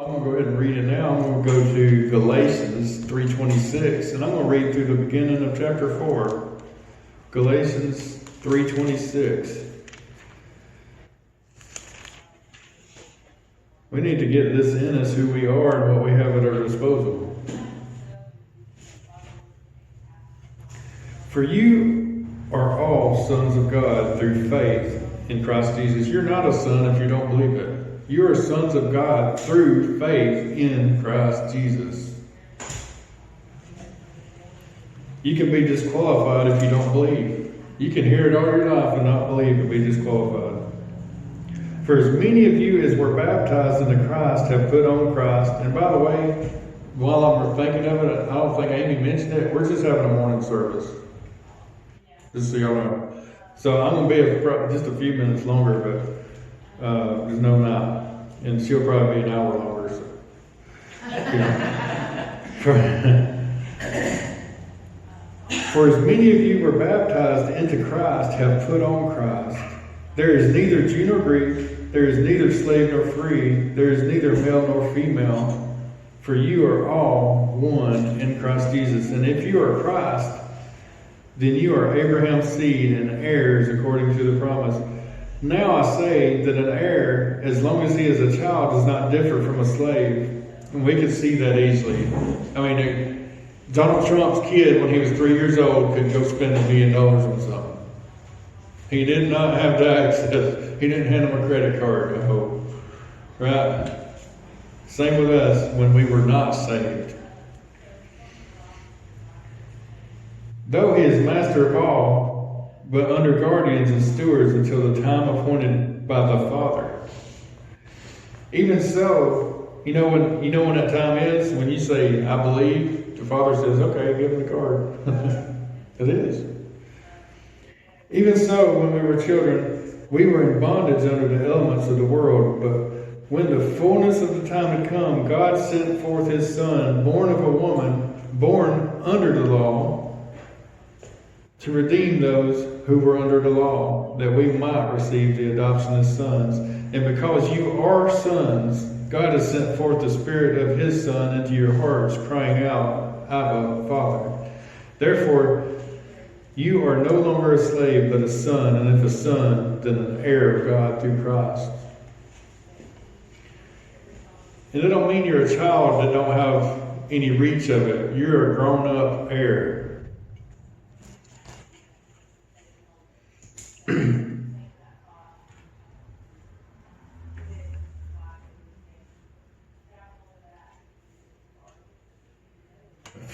I'm going to go ahead and read it now. I'm going to go to Galatians 3:26, and I'm going to read through the beginning of chapter 4. Galatians 3:26. We need to get this in us, who we are and what we have at our disposal. For you are all sons of God through faith in Christ Jesus. You're not a son if you don't believe it. You are sons of God through faith in Christ Jesus. You can be disqualified if you don't believe. You can hear it all your life and not believe and be disqualified. For as many of you as were baptized into Christ have put on Christ. And by the way, while I'm thinking of it, I don't think Amy mentioned it, we're just having a morning service. Just so y'all know. So I'm going to be just a few minutes longer, but there's no night. And she'll probably be an hour longer. So. For as many of you were baptized into Christ have put on Christ. There is neither Jew nor Greek. There is neither slave nor free. There is neither male nor female. For you are all one in Christ Jesus. And if you are Christ, then you are Abraham's seed and heirs according to the promise. Now I say that an heir, as long as he is a child, does not differ from a slave. And we can see that easily. I mean, Donald Trump's kid, when he was 3 years old, could go spend $1 million on something. He did not have the access. He didn't hand him a credit card, I hope. Right? Same with us when we were not saved. Though he is master of all, but under guardians and stewards until the time appointed by the Father. Even so, you know when that time is? When you say, I believe, the Father says, okay, give him the card. It is. Even so, when we were children, we were in bondage under the elements of the world, but when the fullness of the time had come, God sent forth his Son, born of a woman, born under the law, to redeem those who were under the law, that we might receive the adoption as sons. And because you are sons, God has sent forth the Spirit of his Son into your hearts, crying out, Abba, Father. Therefore, you are no longer a slave, but a son, and if a son, then an heir of God through Christ. And it don't mean you're a child that don't have any reach of it. You're a grown-up heir.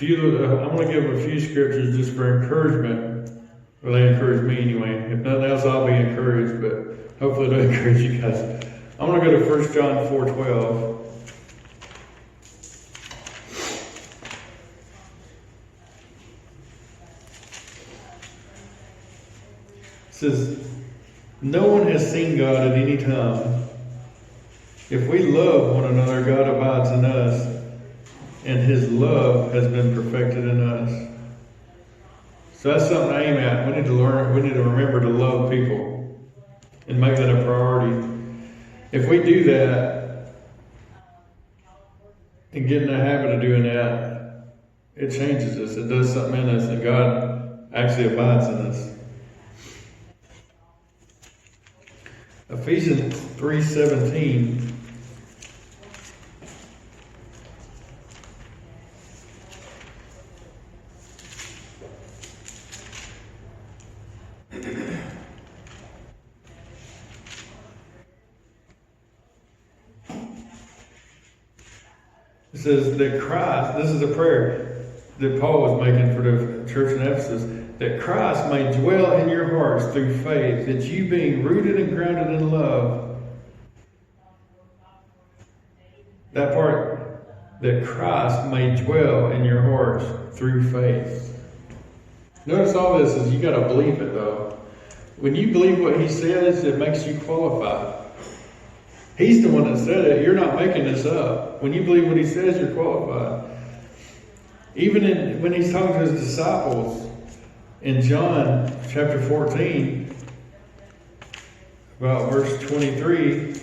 I'm going to give a few scriptures just for encouragement. Well, they encourage me anyway. If nothing else, I'll be encouraged, but hopefully they'll encourage you guys. I'm going to go to 1 John 4:12. It says, no one has seen God at any time. If we love one another, God abides in us, and his love has been perfected in us. So that's something to aim at. We need to learn, we need to remember to love people and make that a priority. If we do that and get in the habit of doing that, it changes us. It does something in us, and God actually abides in us. Ephesians 3:17. It says that Christ, this is a prayer that Paul was making for the church in Ephesus, that Christ may dwell in your hearts through faith, that you being rooted and grounded in love, that part, that Christ may dwell in your hearts through faith. Notice all this is you got to believe it though. When you believe what he says, it makes you qualified. He's the one that said it. You're not making this up. When you believe what he says, you're qualified. Even when he's talking to his disciples in John chapter 14, about verse 23,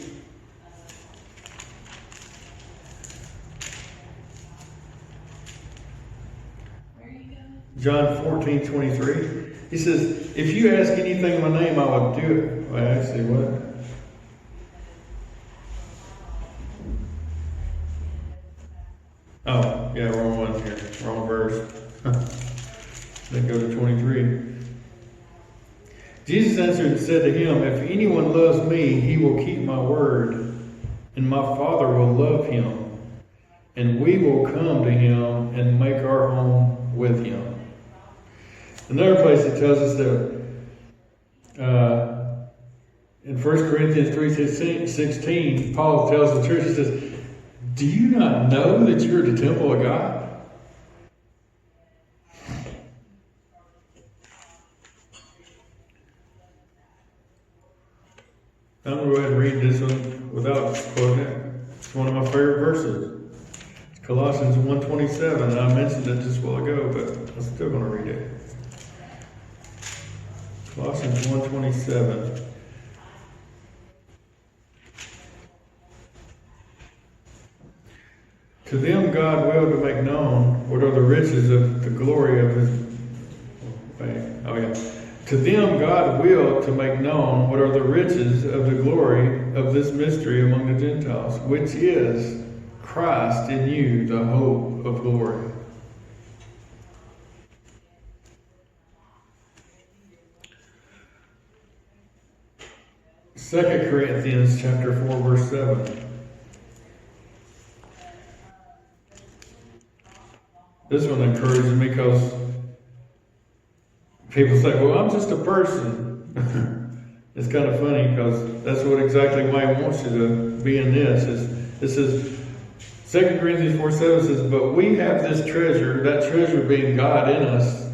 John 14:23. He says, if you ask anything in my name, I will do it. Well, actually, what? Oh, yeah, wrong one here. Wrong verse. Then go to 23. Jesus answered and said to him, if anyone loves me, he will keep my word, and my Father will love him, and we will come to him and make our home with him. Another place it tells us that in 1 Corinthians 3:16, Paul tells the church, he says, do you not know that you're the temple of God? I'm going to go ahead and read this one without quoting it. It's one of my favorite verses. It's Colossians 1:27, and I mentioned it just a while ago, but I'm still going to read it. Colossians 1:27. To them God willed to make known what are the riches of the glory of his... To them God willed to make known what are the riches of the glory of this mystery among the Gentiles, which is Christ in you, the hope of glory. Second Corinthians chapter 4, verse 7. This one encourages me because people say, well, I'm just a person. It's kind of funny because that's what exactly why he wants you to be in this. It says, 2 Corinthians 4:7 says, but we have this treasure, that treasure being God in us,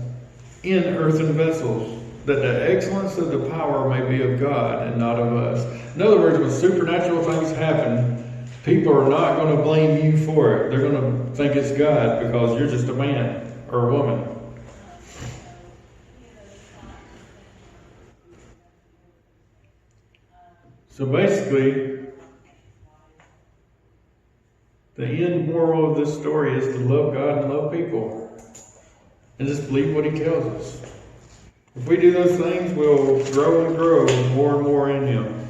in earthen vessels, that the excellence of the power may be of God and not of us. In other words, when supernatural things happen, people are not going to blame you for it. They're going to think it's God because you're just a man or a woman. So basically, the end moral of this story is to love God and love people. And just believe what he tells us. If we do those things, we'll grow and grow more and more in him.